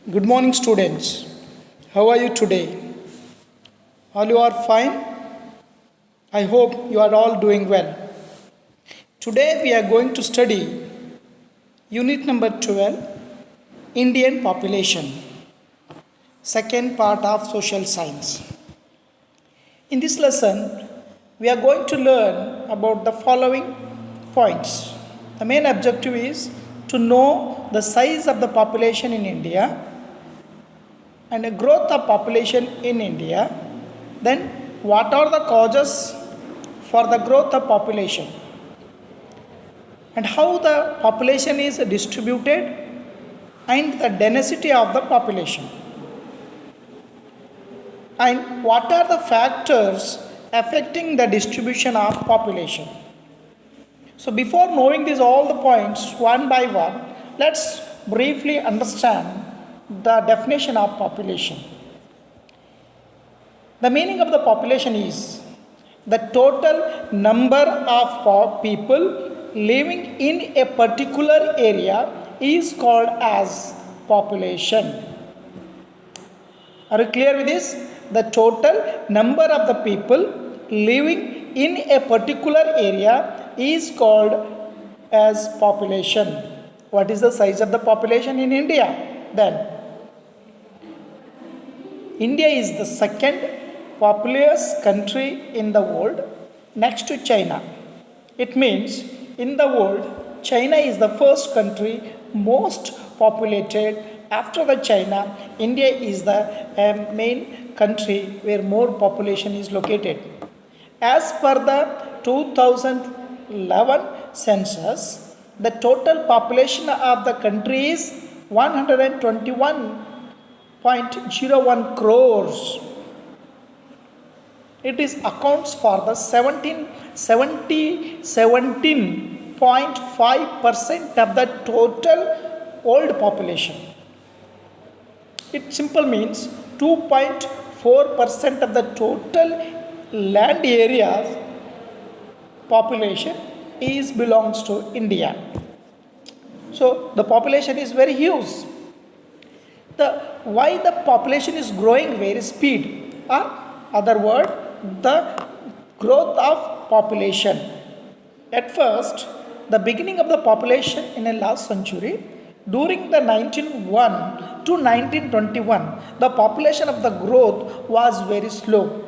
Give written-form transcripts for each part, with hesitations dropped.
Good morning, students. How are you today? All you are fine? I hope you are all doing well. Today we are going to study unit number 12, Indian population, second part of social science. In this lesson, we are going to learn about the following points. The main objective is to know the size of the population in India and the growth of population in India. Then what are the causes for the growth of population and how the population is distributed and the density of the population, and what are the factors affecting the distribution of population. So before knowing these all the points one by one, let's briefly understand the definition of population. The meaning of the population is the total number of people living in a particular area is called as population. Are you clear with this? The total number of the people living in a particular area is called as population. What is the size of the population in India? Then India is the second populous country in the world next to China. It means in the world, China is the first country most populated. After the China, India is the main country where more population is located. As per the 2011 census, the total population of the country is 121.01 crores. It is accounts for the 17.5% of the total world population. It simple means 2.4% of the total land area population is belongs to India. So the population is very huge. Why the population is growing very speed, or other word, the growth of population. At first, the beginning of the population in the last century, during the 1901 to 1921, the population of the growth was very slow.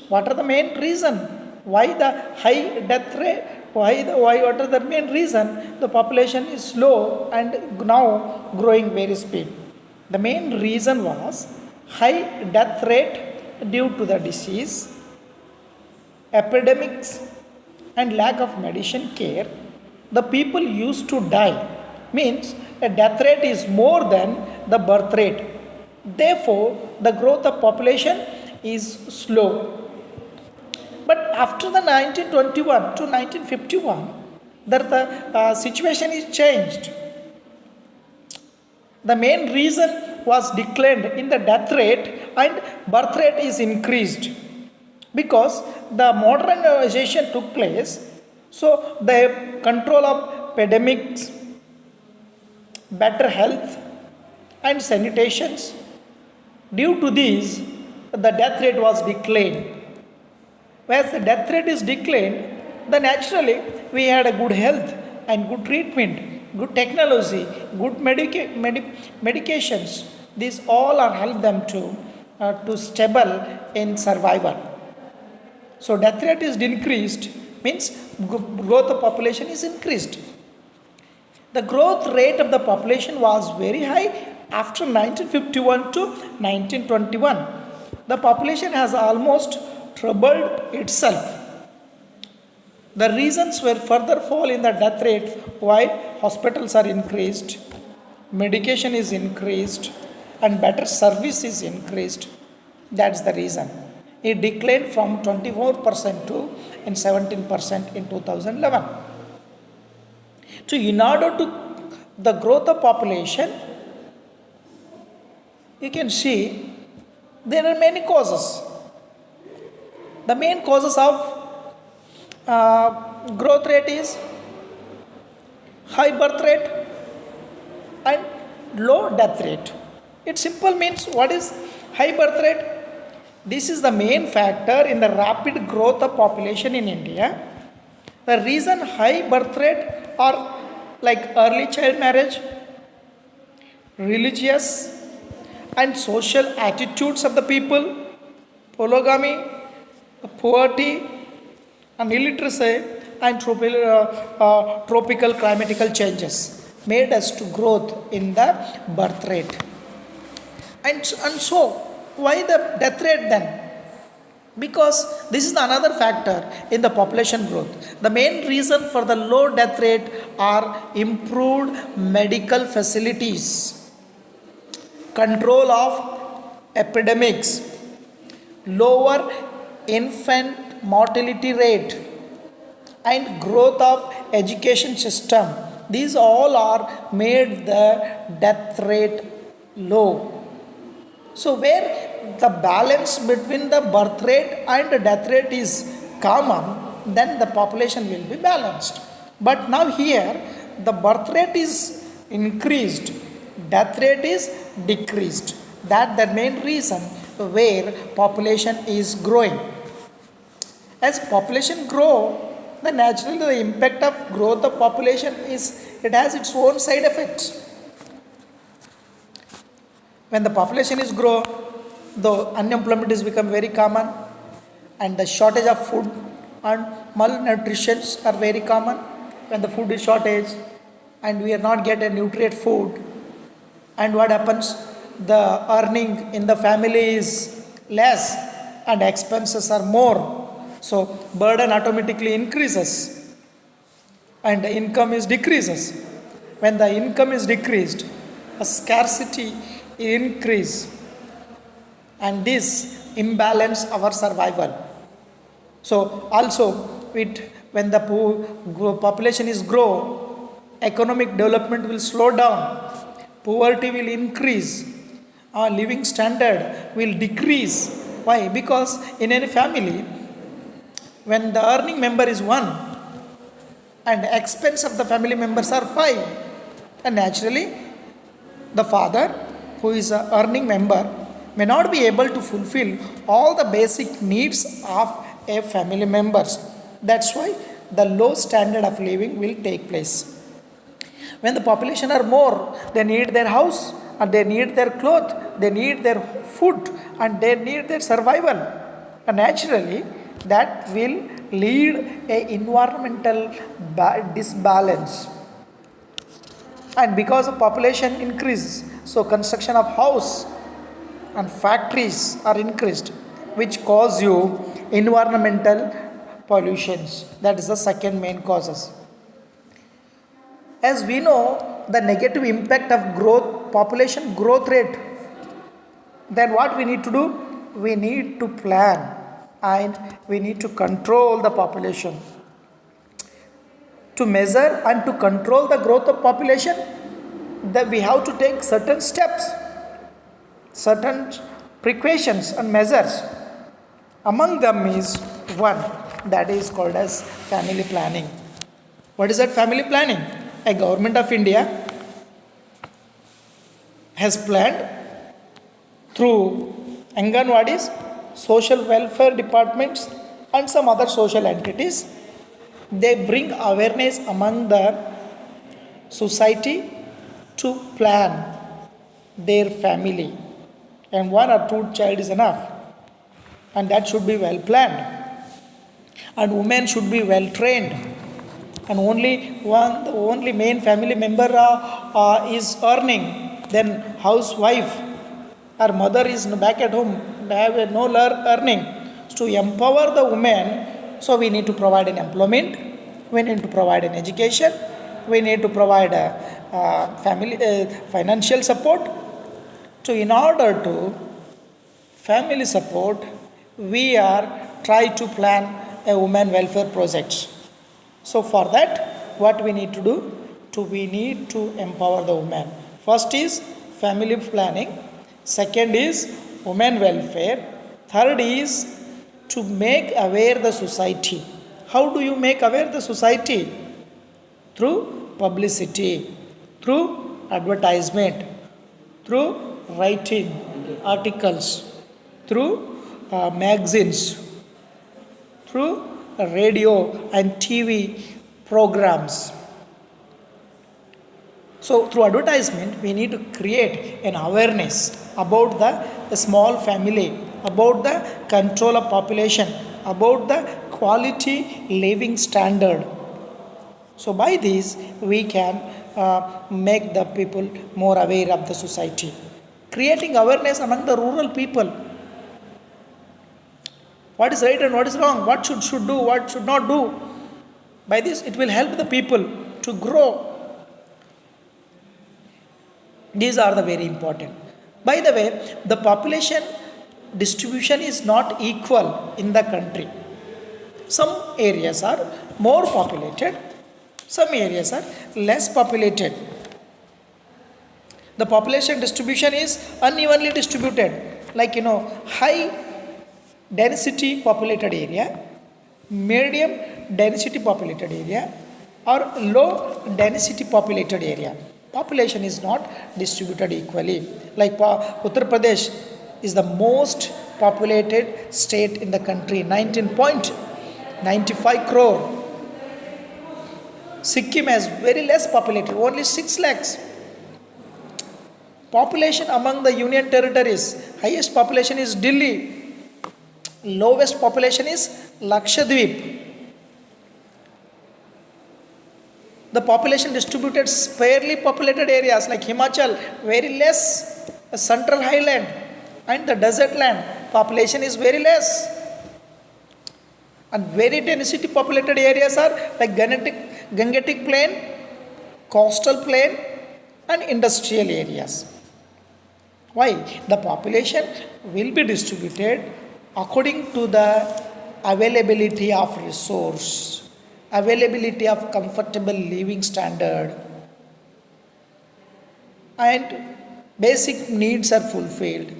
What are the main reason? Why the high death rate? What are the main reason? The population is slow and now growing very speed. The main reason was high death rate due to the disease, epidemics, and lack of medicine care. The people used to die, means a death rate is more than the birth rate. Therefore, the growth of population is slow. But after the 1921 to 1951, the situation is changed. The main reason was declined in the death rate and birth rate is increased because the modernization took place. So the control of epidemics, better health and sanitations, due to these the death rate was declined. Whereas the death rate is declined, then naturally we had a good health and good treatment, good technology, good medications. These all are help them to stable in survival. So death rate is decreased, means growth of population is increased. The growth rate of the population was very high after 1951 to 1921. The population has almost trebled itself. The reasons were further fall in the death rate, why hospitals are increased, medication is increased, and better service is increased. That's the reason. It declined from 24% to 17% in 2011. So in order to the growth of population, you can see there are many causes. The main causes of growth rate is high birth rate and low death rate. It simple means what is high birth rate? This is the main factor in the rapid growth of population in India. The reason high birth rate are like early child marriage, religious and social attitudes of the people, polygamy, poverty, and illiteracy, and tropical climatical changes made us to growth in the birth rate. And so, why the death rate then? Because this is another factor in the population growth. The main reason for the low death rate are improved medical facilities, control of epidemics, lower infant mortality rate, and growth of education system. These all are made the death rate low. So where the balance between the birth rate and the death rate is common, then the population will be balanced. But now here the birth rate is increased, death rate is decreased. That the main reason where population is growing. As population grow, then naturally the impact of growth of population is it has its own side effects. When the population is grow, the unemployment is become very common, and the shortage of food and malnutrition are very common. When the food is shortage and we are not get a nutrient food, and what happens? The earning in the family is less and expenses are more. So burden automatically increases and the income is decreases. When the income is decreased, a scarcity increase, and this imbalance our survival. So also when the population is grow, economic development will slow down, poverty will increase, our living standard will decrease. Why? Because in any family, when the earning member is 1 and expense of the family members are 5, and naturally the father who is a earning member may not be able to fulfill all the basic needs of a family members. That's why the low standard of living will take place. When the population are more, they need their house and they need their clothes, they need their food and they need their survival. And naturally, that will lead a environmental disbalance. And because of population increases, so construction of house and factories are increased, which cause you environmental pollutions. That is the second main causes. As we know, the negative impact of growth, population growth rate, then what we need to do? We need to plan and we need to control the population. To measure and to control the growth of population, that we have to take certain steps, certain precautions and measures. Among them is one that is called as family planning. What is that family planning? A government of India has planned through Anganwadis, social welfare departments and some other social entities. They bring awareness among the society to plan their family, and 1 or 2 child is enough, and that should be well planned, and women should be well trained, and the only main family member is earning, then housewife or mother is back at home, have no earning. To empower the women, so we need to provide an employment, we need to provide an education, we need to provide family financial support. So in order to family support, we are try to plan a women welfare projects. So for that, what we need to do? We need to empower the women. First is family planning, second is women welfare, third is to make aware the society. How do you make aware the society? Through publicity, through advertisement, through writing articles, through magazines, through radio and TV programs. So, through advertisement, we need to create an awareness about the small family, about the control of population, about the quality living standard. So, by this, we can make the people more aware of the society. Creating awareness among the rural people. What is right and what is wrong? What should do, what should not do. By this, it will help the people to grow. These are the very important. By the way, the population distribution is not equal in the country. Some areas are more populated, some areas are less populated. The population distribution is unevenly distributed. Like high density populated area, medium density populated area, or low density populated area. Population is not distributed equally. Like Uttar Pradesh is the most populated state in the country, 19.95 crore. Sikkim has very less populated, only 6 lakhs. Population among the union territories, highest population is Delhi, lowest population is Lakshadweep. The population distributed sparsely populated areas like Himachal, very less, central highland and the desert land, population is very less. And very density populated areas are like Gangetic plain, coastal plain and industrial areas. Why? The population will be distributed according to the availability of resource, availability of comfortable living standard, and basic needs are fulfilled.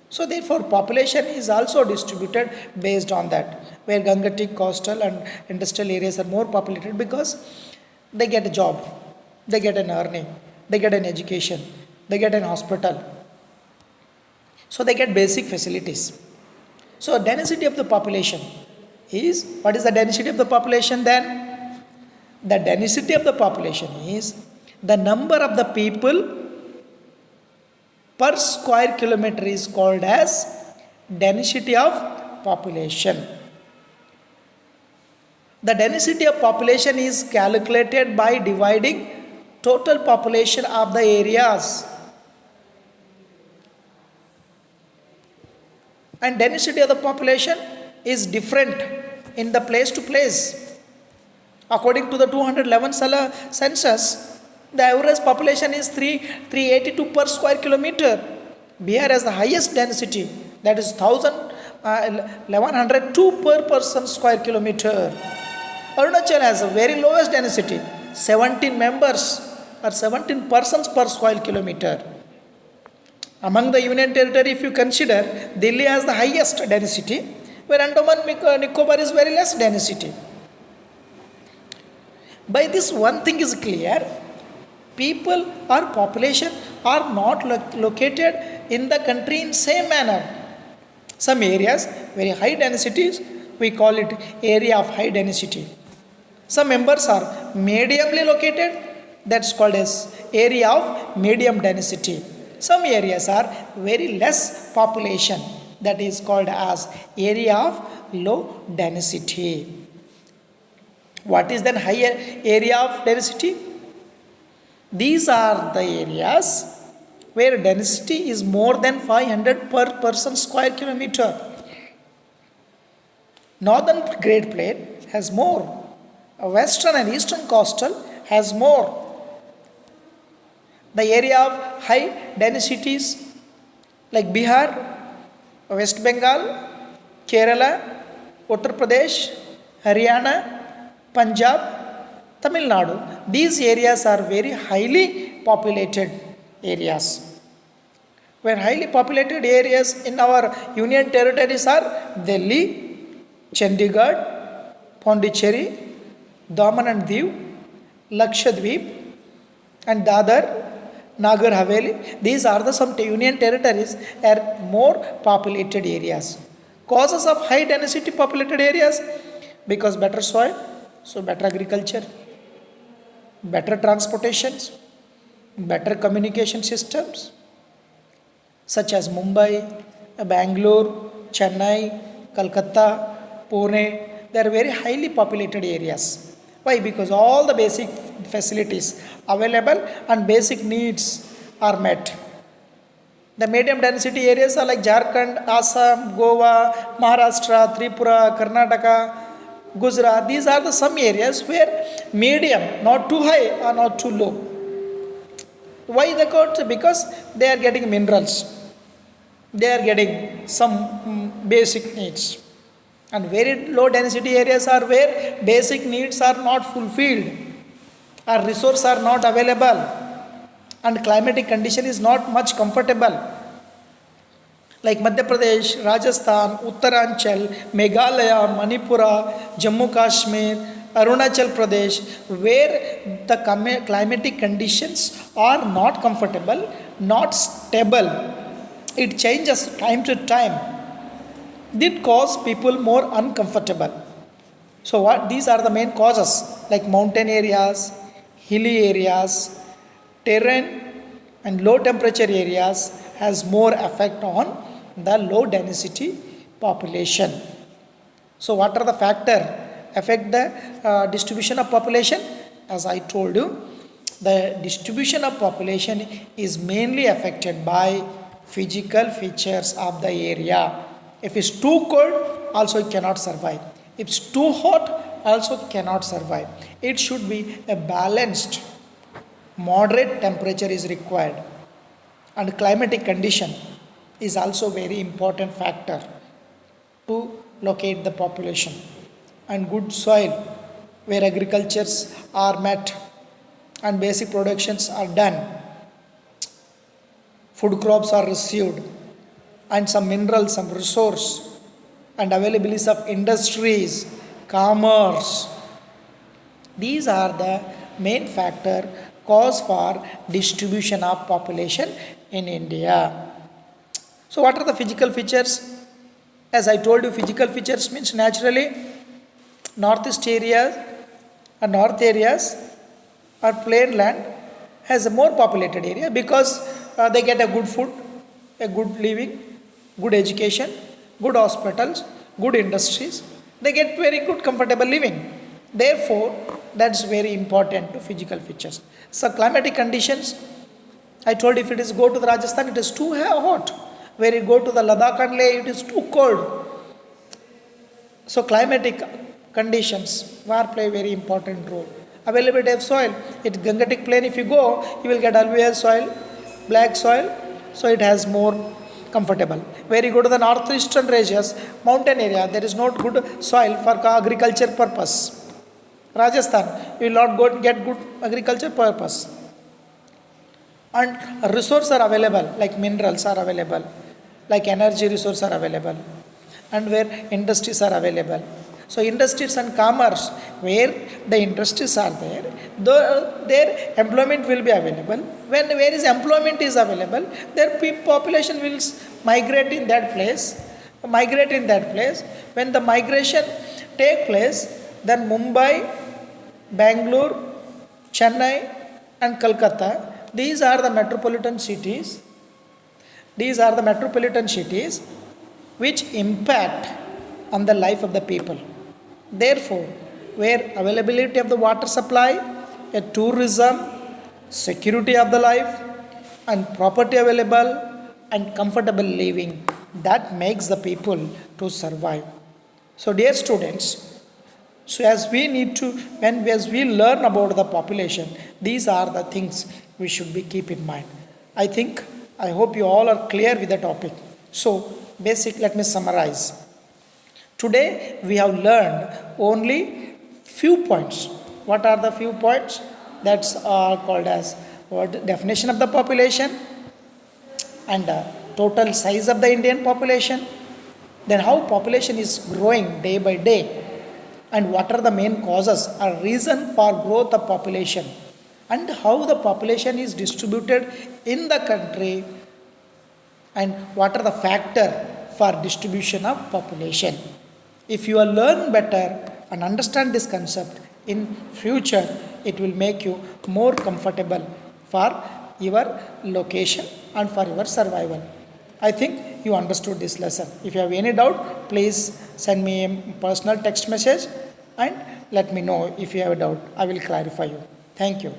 So therefore population is also distributed based on that, where Gangetic, coastal and industrial areas are more populated because they get a job, they get an earning, they get an education, they get an hospital. So they get basic facilities. So density of the population is, what is the density of the population then? The density of the population is the number of the people per square kilometer is called as density of population. The density of population is calculated by dividing total population of the areas. And density of the population is different in the place to place. According to the 211 census, the average population is 382 per square kilometer. Bihar has the highest density, that is 1102 per person square kilometer. Arunachal has a very lowest density, 17 members or 17 persons per square kilometer. Among the Union Territory, if you consider, Delhi has the highest density, where Andaman Nicobar is very less density. By this, one thing is clear: people or population are not located in the country in same manner. Some areas very high densities, we call it area of high density. Some members are mediumly located, that's called as area of medium density. Some areas are very less population, that is called as area of low density. What is then higher area of density? These are the areas where density is more than 500 per person square kilometer. Northern Great Plain has more. Western and Eastern Coastal has more. The area of high densities like Bihar, West Bengal, Kerala, Uttar Pradesh, Haryana, Punjab, Tamil Nadu, these areas are very highly populated areas. Where highly populated areas in our union territories are Delhi, Chandigarh, Pondicherry, Daman and Diu, Lakshadweep and Dadar, Nagar Haveli. These are the some union territories are more populated areas. Causes of high density populated areas because better soil, so better agriculture, better transportations, better communication systems such as Mumbai, Bangalore, Chennai, Calcutta, Pune. They are very highly populated areas. Why? Because all the basic facilities available and basic needs are met. The medium density areas are like Jharkhand, Assam, Goa, Maharashtra, Tripura, Karnataka, Gujarat. These are the some areas where medium, not too high or not too low. Why the court? Because they are getting minerals, they are getting some basic needs. And very low density areas are where basic needs are not fulfilled, or resources are not available, and climatic condition is not much comfortable. Like Madhya Pradesh, Rajasthan, Uttaranchal, Meghalaya, Manipura, Jammu Kashmir, Arunachal Pradesh, where the climatic conditions are not comfortable, not stable. It changes time to time. Did cause people more uncomfortable. So what these are the main causes like mountain areas, hilly areas, terrain and low temperature areas has more effect on the low density population. So what are the factor affect the distribution of population? As I told you, the distribution of population is mainly affected by physical features of the area. If it's too cold, also it cannot survive. If it's too hot, also cannot survive. It should be a balanced, moderate temperature is required. And climatic condition is also very important factor to locate the population. And good soil where agricultures are met and basic productions are done, food crops are received, and some minerals, some resource, and availability of industries, commerce. These are the main factor cause for distribution of population in India. So what are the physical features? As I told you, physical features means naturally northeast areas or north areas or plain land has a more populated area because they get a good food, a good living, good education, good hospitals, good industries. They get very good comfortable living. Therefore, that's very important to physical features. So climatic conditions, I told if it is go to the Rajasthan, it is too hot. Where you go to the Ladakh and Leh, it is too cold. So climatic conditions where play very important role. Availability of soil. It Gangetic plain, if you go, you will get alluvial soil, black soil, so it has more comfortable. Where you go to the northeastern regions, mountain area, there is not good soil for agriculture purpose. Rajasthan, you will not go get good agriculture purpose. And resources are available, like minerals are available, like energy resources are available, and where industries are available. So industries and commerce, where the industries are there, their employment will be available. When where is employment is available, their population will migrate in that place. Migrate in that place. When the migration take place, then Mumbai, Bangalore, Chennai, and Calcutta. These are the metropolitan cities. These are the metropolitan cities which impact on the life of the people. Therefore, where availability of the water supply, a tourism, security of the life, and property available, and comfortable living, that makes the people to survive. So, dear students, so as we need to, as we learn about the population, these are the things we should be keep in mind. I hope you all are clear with the topic. So, let me summarize. Today we have learned only few points. What are the few points? That's called as what definition of the population and total size of the Indian population. Then how population is growing day by day, and what are the main causes or reason for growth of population, and how the population is distributed in the country, and what are the factor for distribution of population. If you learn better and understand this concept in future, it will make you more comfortable for your location and for your survival. I think you understood this lesson. If you have any doubt, please send me a personal text message and let me know. If you have a doubt, I will clarify you. Thank you.